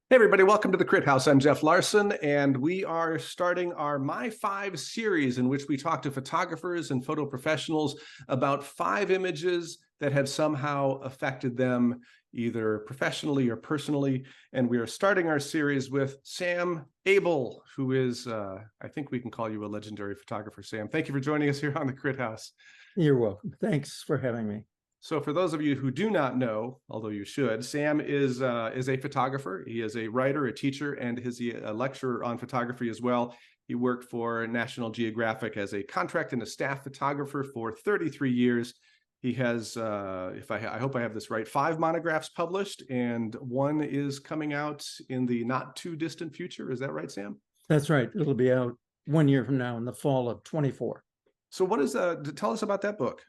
Hey everybody, welcome to the Crit House. I'm Jeff Larson, and we are starting our My Five series in which we talk to photographers and photo professionals about 5 images that have somehow affected them either professionally or personally. And we are starting our series with Sam Abell, who is, I think we can call you a legendary photographer, Sam. Thank you for joining us here on the Crit House. You're welcome. Thanks for having me. So for those of you who do not know, although you should, Sam is a photographer. He is a writer, a teacher, and is a lecturer on photography as well. He worked for National Geographic as a contract and a staff photographer for 33 years. He has, I hope I have this right, 5 monographs published, and 1 is coming out in the not too distant future. Is that right, Sam? That's right. It'll be out 1 year from now in the fall of 24. So what is, tell us about that book.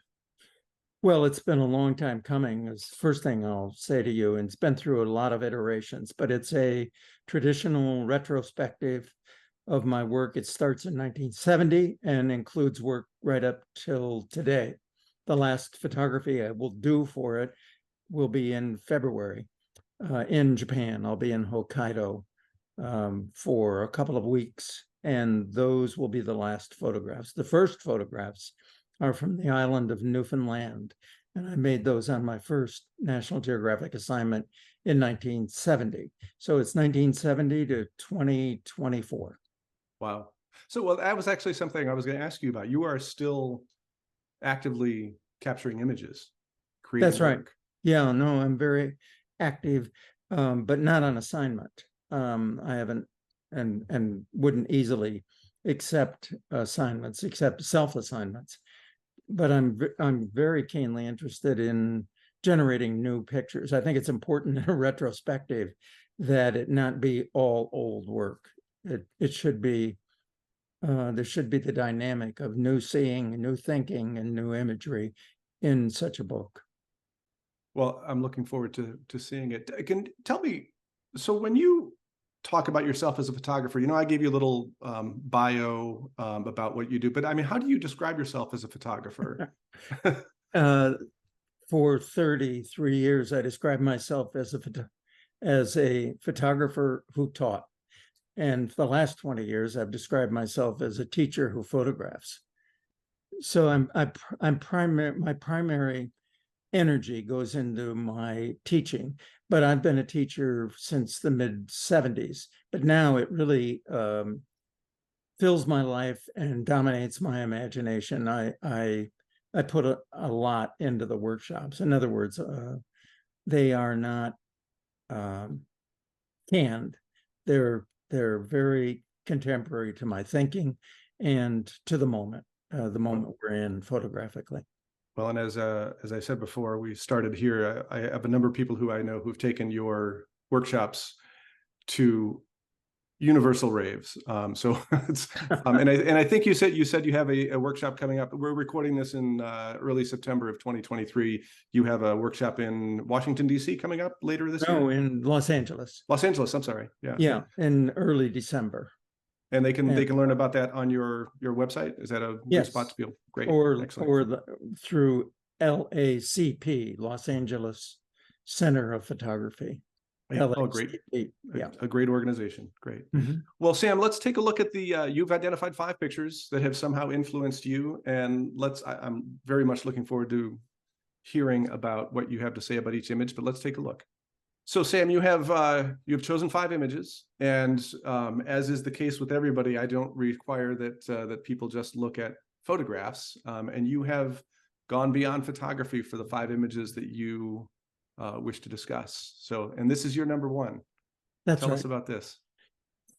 Well, it's been a long time coming, is the first thing I'll say to you, and it's been through a lot of iterations, but it's a traditional retrospective of my work. It starts in 1970 and includes work right up till today. The last photography I will do for it will be in February in Japan. I'll be in Hokkaido for a couple of weeks, and those will be the last photographs. The first photographs are from the island of Newfoundland, and I made those on my first National Geographic assignment in 1970. So it's 1970 to 2024. Wow. So, well, that was actually something I was going to ask you about. You are still actively capturing images, creating That's right. work. Yeah, no, I'm very active, but not on assignment. I haven't and wouldn't easily accept assignments, except self-assignments. But I'm very keenly interested in generating new pictures. I think it's important in a retrospective that it not be all old work. It should be there should be the dynamic of new seeing, new thinking, and new imagery in such a book. Well, I'm looking forward to seeing it. Can tell me, so when you talk about yourself as a photographer, I gave you a little bio about what you do, but I mean, how do you describe yourself as a photographer? For 33 years, I described myself as a photographer who taught. And for the last 20 years, I've described myself as a teacher who photographs. So my primary energy goes into my teaching, but I've been a teacher since the mid-70s. But now it really fills my life and dominates my imagination. I put a lot into the workshops. In other words, they are not canned. They're very contemporary to my thinking and to the moment we're in photographically. Well, and as I said before we started here, I have a number of people who I know who've taken your workshops to universal raves. So it's, and I think you said you have a workshop coming up. We're recording this in early September of 2023. You have a workshop in Washington, D.C. coming up later this year? No, in Los Angeles. Los Angeles, I'm sorry. Yeah. Yeah, in early December. And they can learn about that on your website. Is that a good spot to be? Great. Or Excellent. through LACP, Los Angeles Center of Photography. Oh, great. Yeah. A great organization. Great. Mm-hmm. Well, Sam, let's take a look at the, you've identified 5 pictures that have somehow influenced you. And I'm very much looking forward to hearing about what you have to say about each image, but let's take a look. So Sam, you have chosen 5 images, and as is the case with everybody, I don't require that people just look at photographs, and you have gone beyond photography for the 5 images that you wish to discuss. So, and this is your number 1. That's Tell right. us about this.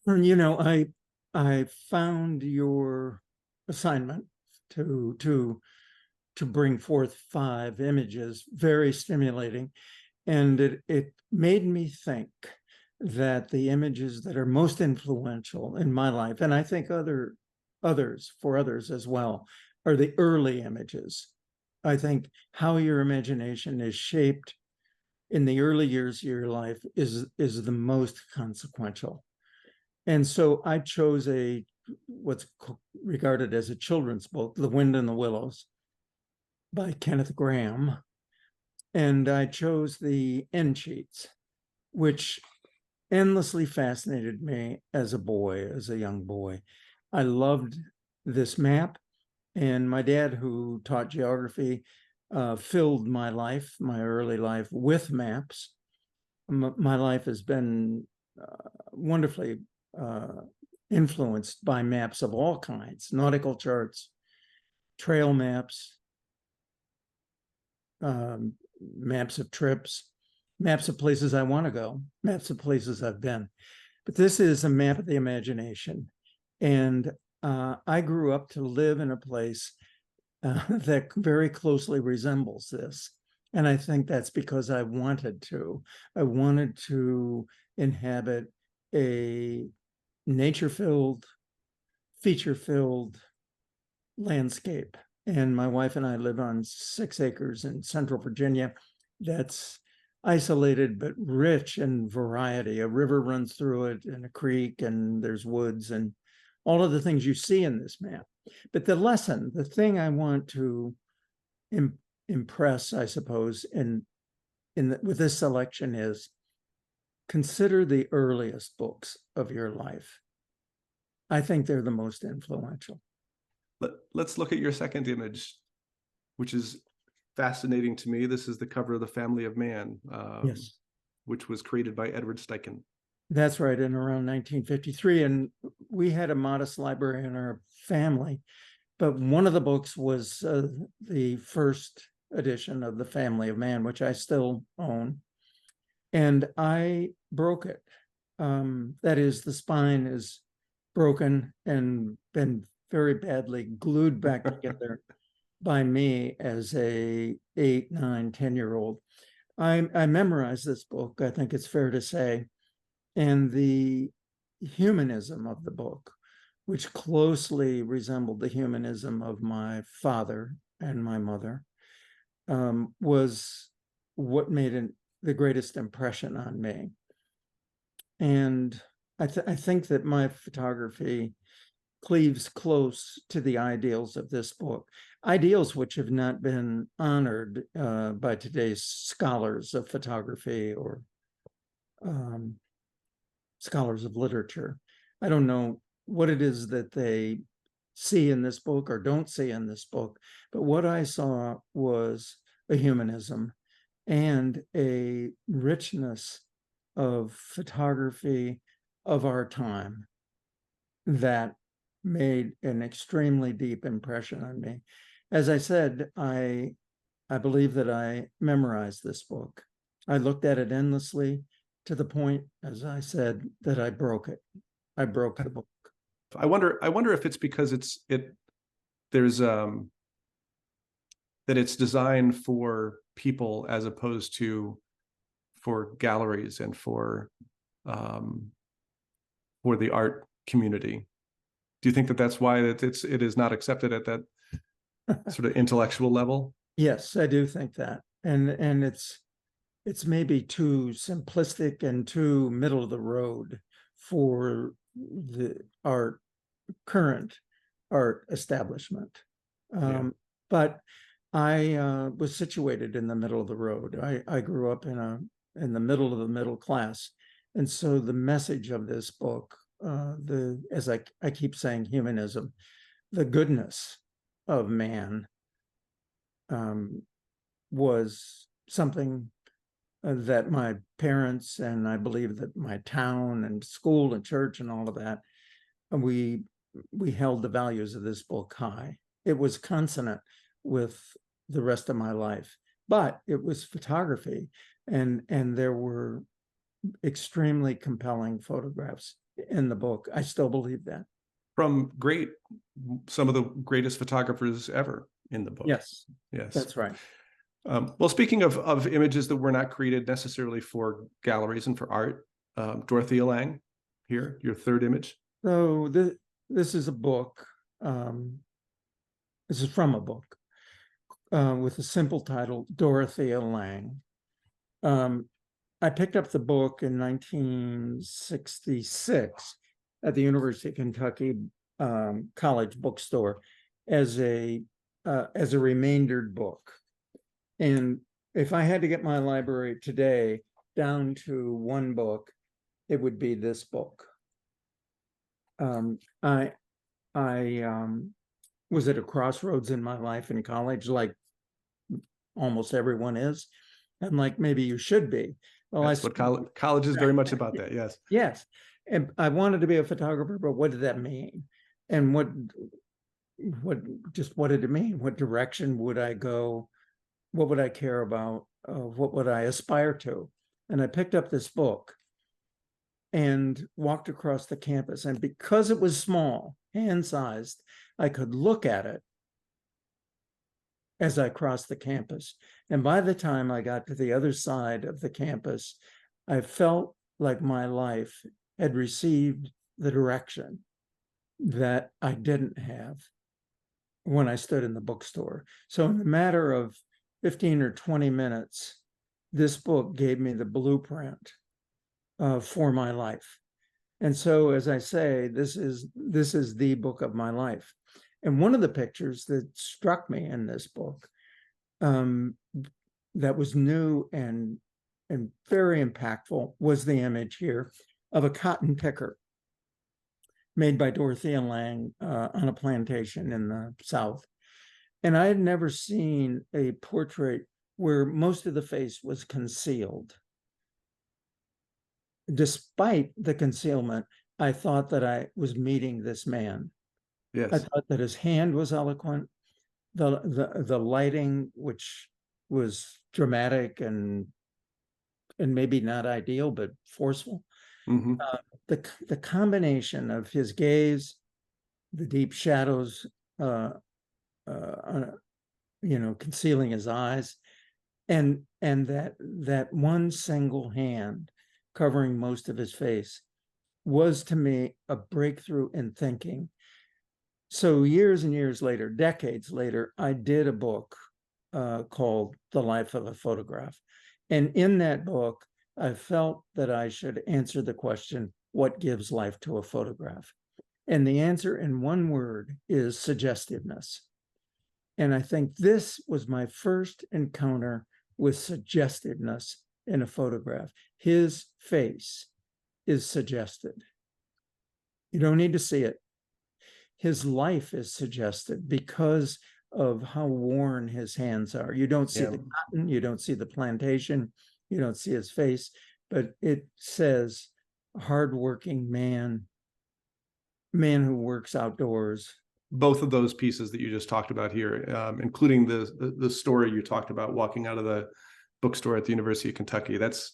I found your assignment to bring forth 5 images very stimulating. And it made me think that the images that are most influential in my life, and I think others as well, are the early images. I think how your imagination is shaped in the early years of your life is the most consequential. And so I chose what's regarded as a children's book, The Wind in the Willows, by Kenneth Grahame. And I chose the end sheets, which endlessly fascinated me as a boy, as a young boy. I loved this map, and my dad, who taught geography, filled my life, my early life, with maps. My life has been wonderfully influenced by maps of all kinds, nautical charts, trail maps, maps of trips, maps of places I want to go, maps of places I've been. But this is a map of the imagination. And I grew up to live in a place that very closely resembles this. And I think that's because I wanted to. I wanted to inhabit a nature-filled, feature-filled landscape. And my wife and I live on 6 acres in central Virginia that's isolated but rich in variety. A river runs through it, and a creek, and there's woods, and all of the things you see in this map. But the lesson, the thing I want to impress, I suppose, with this selection is consider the earliest books of your life. I think they're the most influential. Let's look at your second image, which is fascinating to me. This is the cover of The Family of Man, Yes, which was created by Edward Steichen. that's right, in around 1953. And we had a modest library in our family, but one of the books was the first edition of The Family of Man, which I still own. And I broke it. That is, the spine is broken and been very badly glued back together by me as a 8, 9, 10-year-old. I memorized this book, I think it's fair to say, and the humanism of the book, which closely resembled the humanism of my father and my mother, was what made the greatest impression on me. And I think that my photography cleaves close to the ideals of this book, ideals which have not been honored by today's scholars of photography or scholars of literature. I don't know what it is that they see in this book or don't see in this book, but what I saw was a humanism and a richness of photography of our time that made an extremely deep impression on me. As I said, I believe that I memorized this book. I looked at it endlessly to the point, as I said, that I broke it. I broke the book. I wonder if it's because there's that it's designed for people as opposed to for galleries and for the art community. Do you think that that's why it is not accepted at that sort of intellectual level? Yes, I do think that. And it's maybe too simplistic and too middle of the road for our current art establishment. But I was situated in the middle of the road. I grew up in the middle of the middle class. And so the message of this book, as I keep saying, humanism, the goodness of man, was something that my parents, and I believe that my town and school and church and all of that, we held the values of this book high. It was consonant with the rest of my life, but it was photography, and there were extremely compelling photographs in the book. I still believe that. From some of the greatest photographers ever in the book. Yes, yes, that's right. Well, speaking of images that were not created necessarily for galleries and for art, Dorothea Lange, here, your third image. So this is a book. This is from a book with a simple title, Dorothea Lange. I picked up the book in 1966 at the University of Kentucky College bookstore as a remaindered book. And if I had to get my library today down to one book, it would be this book. I was at a crossroads in my life in college, like almost everyone is, and like maybe you should be. Well, That's what college is very much about that. Yes. yes, and I wanted to be a photographer, but what did that mean? And what did it mean? What direction would I go? What would I care about? What would I aspire to? And I picked up this book and walked across the campus. And because it was small, hand-sized, I could look at it as I crossed the campus. And by the time I got to the other side of the campus, I felt like my life had received the direction that I didn't have when I stood in the bookstore. So in a matter of 15 or 20 minutes, this book gave me the blueprint for my life. And so, as I say, this is the book of my life. And one of the pictures that struck me in this book, that was new and very impactful, was the image here of a cotton picker made by Dorothea Lange on a plantation in the South. And I had never seen a portrait where most of the face was concealed. Despite the concealment, I thought that I was meeting this man. Yes. I thought that his hand was eloquent. The lighting, which was dramatic and maybe not ideal, but forceful. Mm-hmm. The combination of his gaze, the deep shadows, concealing his eyes, and that one single hand covering most of his face was to me a breakthrough in thinking. So years and years later, decades later, I did a book called The Life of a Photograph. And in that book, I felt that I should answer the question, what gives life to a photograph? And the answer in one word is suggestiveness. And I think this was my first encounter with suggestiveness in a photograph. His face is suggested. You don't need to see it. His life is suggested because of how worn his hands are. You don't see the cotton, you don't see the plantation, you don't see his face, but it says hardworking man who works outdoors. Both of those pieces that you just talked about here, including the story you talked about walking out of the bookstore at the University of Kentucky. That's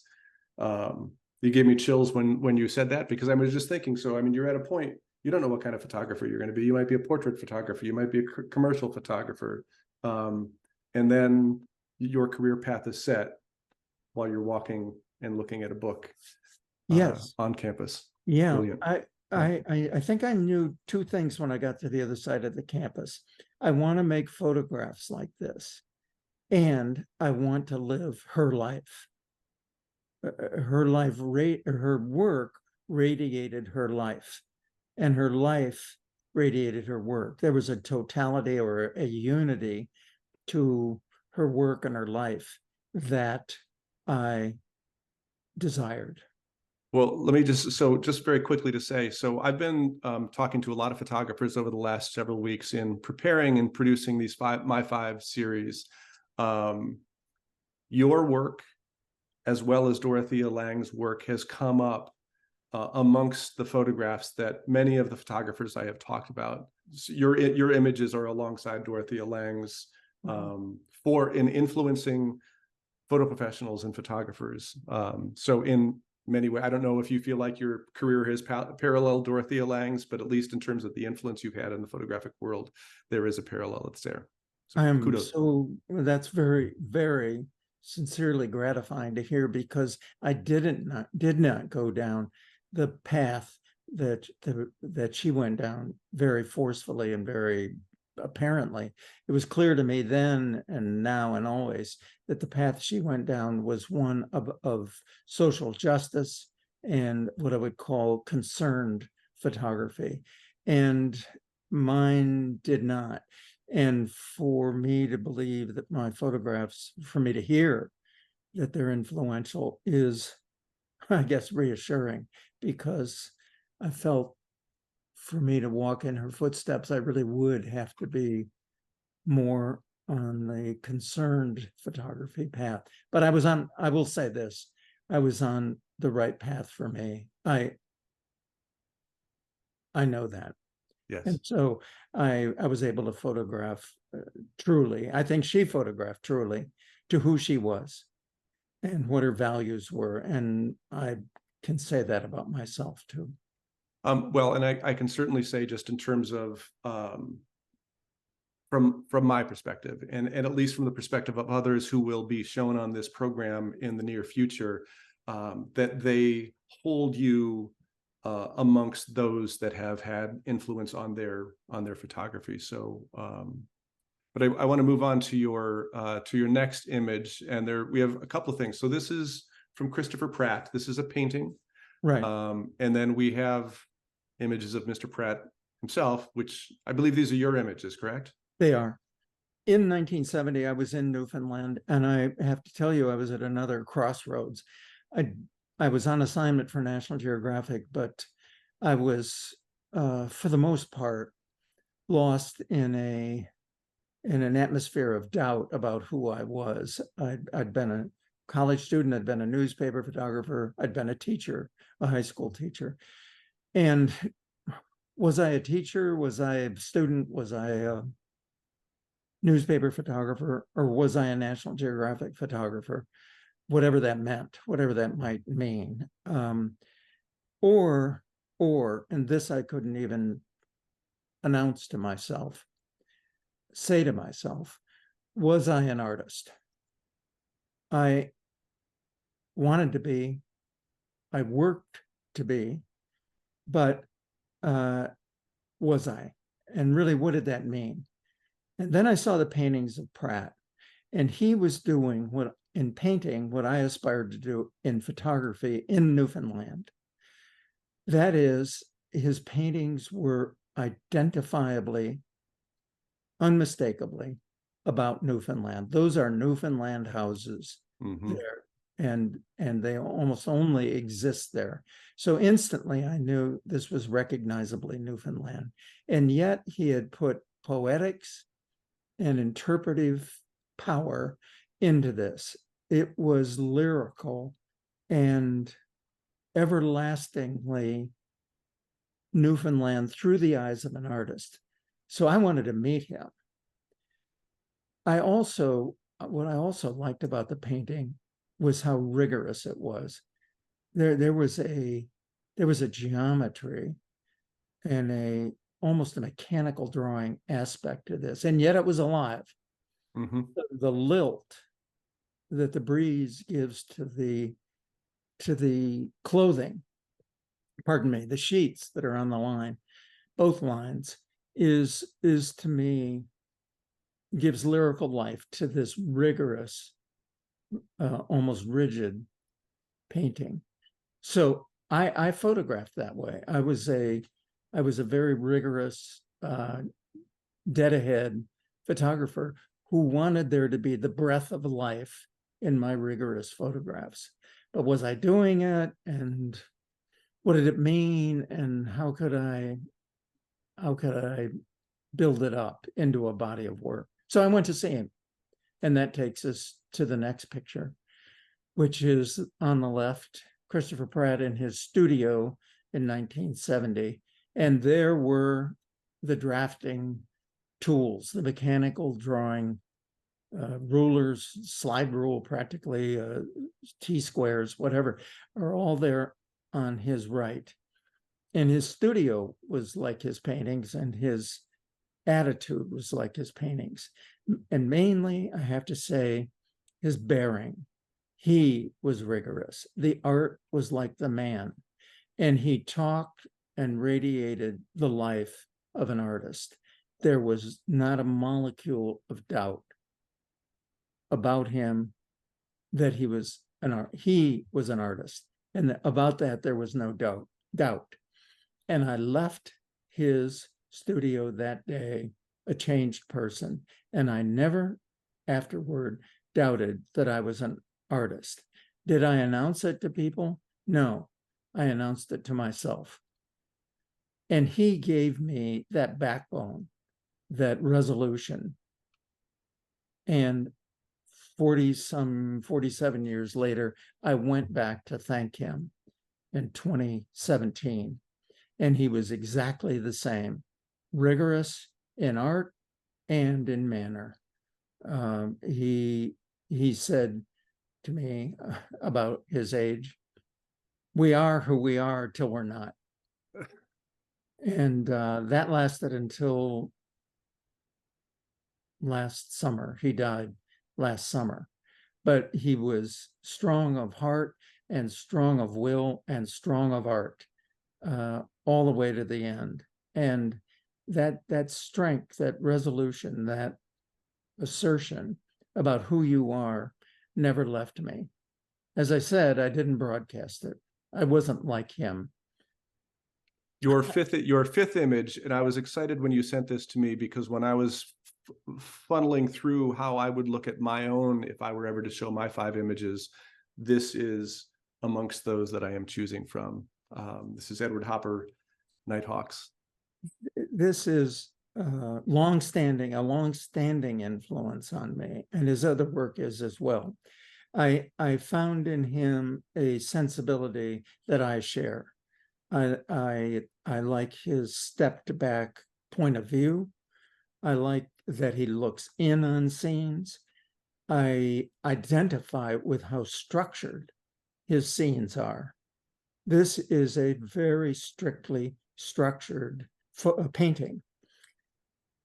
you gave me chills when you said that, because I was just thinking. So I mean, you're at a point, you don't know what kind of photographer you're going to be. You might be a portrait photographer, you might be a commercial photographer, and then your career path is set while you're walking and looking at a book. Yes, on campus. Yeah, Brilliant. I think I knew two things when I got to the other side of the campus. I want to make photographs like this, and I want to live her life. Her work radiated her life, and her life radiated her work. There was a totality or a unity to her work and her life that I desired. Well, let me just very quickly to say, so I've been talking to a lot of photographers over the last several weeks in preparing and producing these My Five series. Your work, as well as Dorothea Lange's work, has come up amongst the photographs that many of the photographers I have talked about. So your images are alongside Dorothea Lange's in influencing photo professionals and photographers. So in many ways, I don't know if you feel like your career has paralleled Dorothea Lange's, but at least in terms of the influence you've had in the photographic world, there is a parallel that's there. So kudos. So that's very, very sincerely gratifying to hear, because I did not go down the path that she went down very forcefully and very apparently. It was clear to me then and now and always that the path she went down was one of social justice and what I would call concerned photography, and mine did not. And for me to believe that my photographs, for me to hear that they're influential, is I guess, reassuring, because I felt for me to walk in her footsteps, I really would have to be more on the concerned photography path. But I will say this, I was on the right path for me. I know that. Yes. And so I was able to photograph truly. I think she photographed truly to who she was and what her values were. And I can say that about myself too. Well, and I can certainly say, just in terms of from my perspective, and at least from the perspective of others who will be shown on this program in the near future, that they hold you amongst those that have had influence on their photography. So, but I want to move on to your next image, and there we have a couple of things. So this is from Christopher Pratt. This is a painting, Right. and then we have images of Mr. Pratt himself, which I believe these are your images, correct? They are. In 1970, I was in Newfoundland, and I have to tell you, I was at another crossroads. I I was on assignment for National Geographic, but I was, for the most part, lost in an atmosphere of doubt about who I was. I'd been a college student, I'd been a newspaper photographer, I'd been a teacher, a high school teacher. And was I a teacher? Was I a student? Was I a newspaper photographer? Or was I a National Geographic photographer? Whatever that meant, whatever that might mean. Or, and this I couldn't even announce to myself, say to myself, was I an artist? I wanted to be, I worked to be, but was I? And really, what did that mean? And then I saw the paintings of Pratt, and he was doing what in painting, what I aspired to do in photography in Newfoundland. That is, his paintings were identifiably, unmistakably about Newfoundland. Those are Newfoundland houses there, and they almost only exist there. So instantly I knew this was recognizably Newfoundland. And yet he had put poetics and interpretive power into this. It was lyrical and everlastingly Newfoundland through the eyes of an artist. So I wanted to meet him. What I also liked about the painting was how rigorous it was. There was a geometry and almost a mechanical drawing aspect to this, and yet it was alive. The lilt that the breeze gives to the clothing, pardon me, the sheets that are on the line, both lines, is to me, gives lyrical life to this rigorous, almost rigid painting. So I photographed that way. I was a very rigorous, dead ahead photographer who wanted there to be the breath of life in my rigorous photographs. But was I doing it? And what did it mean? And how could I build it up into a body of work? So I went to see him. And that takes us to the next picture, which is on the left, Christopher Pratt in his studio in 1970. And there were the drafting tools, the mechanical drawing, rulers, slide rule practically, T-squares, whatever, are all there on his right. And his studio was like his paintings, and his attitude was like his paintings. And mainly, I have to say, his bearing. He was rigorous. The art was like the man. And he talked and radiated the life of an artist. There was not a molecule of doubt about him that he was an artist. And about that, there was no doubt. And I left his studio that day a changed person. And I never afterward doubted that I was an artist. Did I announce it to people? No, I announced it to myself. And he gave me that backbone, that resolution. And 47 years later, I went back to thank him in 2017. And he was exactly the same, rigorous in art and in manner. He said to me about his age, "We are who we are till we're not." And that lasted until last summer. He died last summer, but he was strong of heart and strong of will and strong of art, all the way to the end. And that strength, that resolution, that assertion about who you are never left me. As I said, I didn't broadcast it. I wasn't like him. Your fifth image, and I was excited when you sent this to me, because when I was funneling through how I would look at my own if I were ever to show my 5 images, this is amongst those that I am choosing from. This is Edward Hopper, Nighthawks. This is a long-standing influence on me, and his other work is as well. I found in him a sensibility that I share. I like his stepped back point of view. I like that he looks in on scenes. I identify with how structured his scenes are. This is a very strictly structured painting.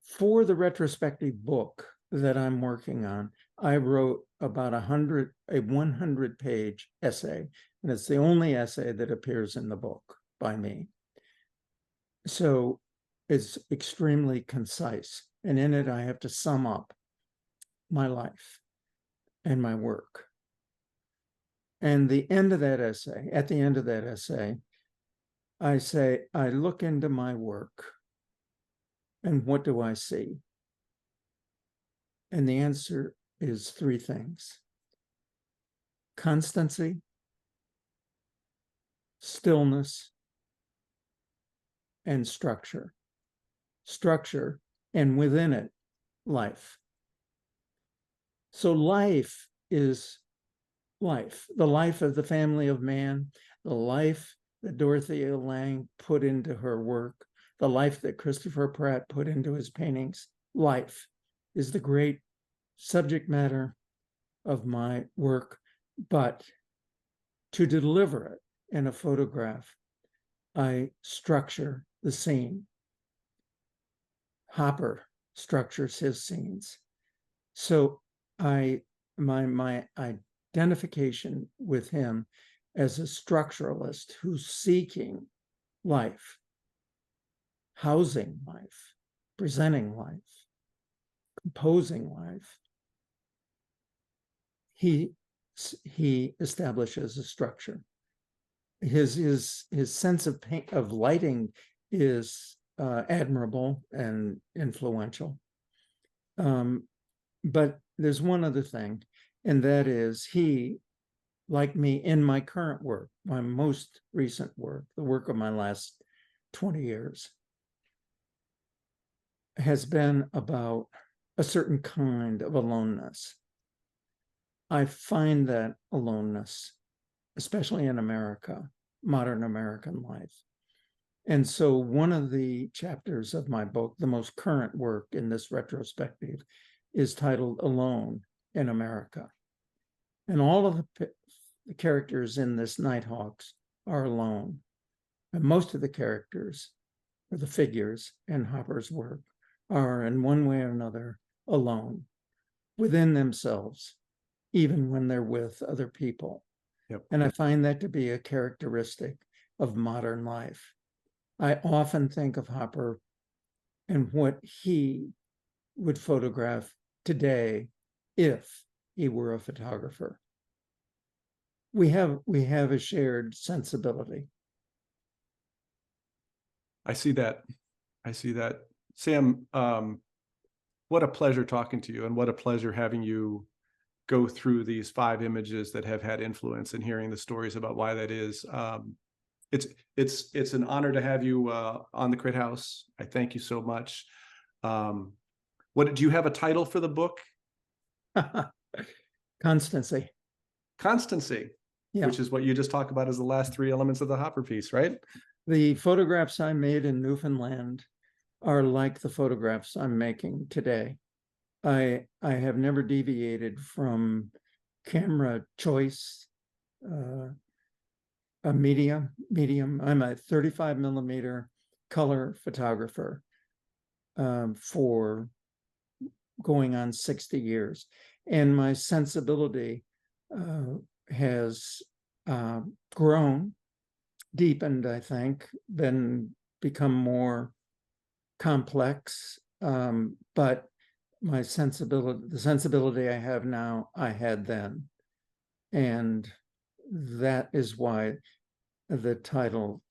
For the retrospective book that I'm working on, I wrote about a 100-page essay, and it's the only essay that appears in the book by me. So it's extremely concise, and in it I have to sum up my life and my work. And at the end of that essay, I say, I look into my work, and what do I see? And the answer is 3 things: constancy, stillness, and structure. Structure, and within it, life. So life is life, the life of the family of man, the life that Dorothea Lange put into her work, the life that Christopher Pratt put into his paintings. Life is the great subject matter of my work, but to deliver it in a photograph, I structure the scene. Hopper structures his scenes. So my identification with him as a structuralist who's seeking life, housing life, presenting life, composing life, he establishes a structure. His sense of lighting is admirable and influential. But there's one other thing, and that is he, like me in my current work, my most recent work, the work of my last 20 years, has been about a certain kind of aloneness. I find that aloneness, especially in America, modern American life. And so one of the chapters of my book, the most current work in this retrospective, is titled Alone in America. And all of the characters in this Nighthawks are alone. And most of the characters, or the figures in Hopper's work, are in one way or another alone within themselves, even when they're with other people. Yep. And I find that to be a characteristic of modern life. I often think of Hopper and what he would photograph today if he were a photographer. We have a shared sensibility. I see that. Sam, what a pleasure talking to you, and what a pleasure having you go through these 5 images that have had influence and hearing the stories about why that is. It's an honor to have you on the Crit House. I thank you so much. What do you have a title for the book? Constancy. Constancy, Yeah. which is what you just talked about as the last 3 elements of the Hopper piece, right? The photographs I made in Newfoundland are like the photographs I'm making today. I have never deviated from camera choice, a medium. I'm a 35 millimeter color photographer for going on 60 years. And my sensibility has grown, deepened, I think, become more complex. But the sensibility I have now, I had then. And that is why the title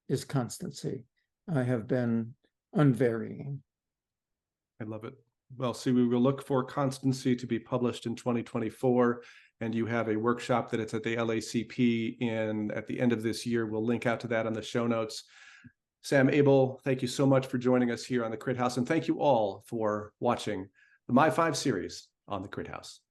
is Constancy. I have been unvarying. I love it. Well, see, we will look for Constancy to be published in 2024. And you have a workshop that it's at the LACP at the end of this year. We'll link out to that on the show notes. Sam Abell, thank you so much for joining us here on the Crit House. And thank you all for watching the My 5 series on the Crit House.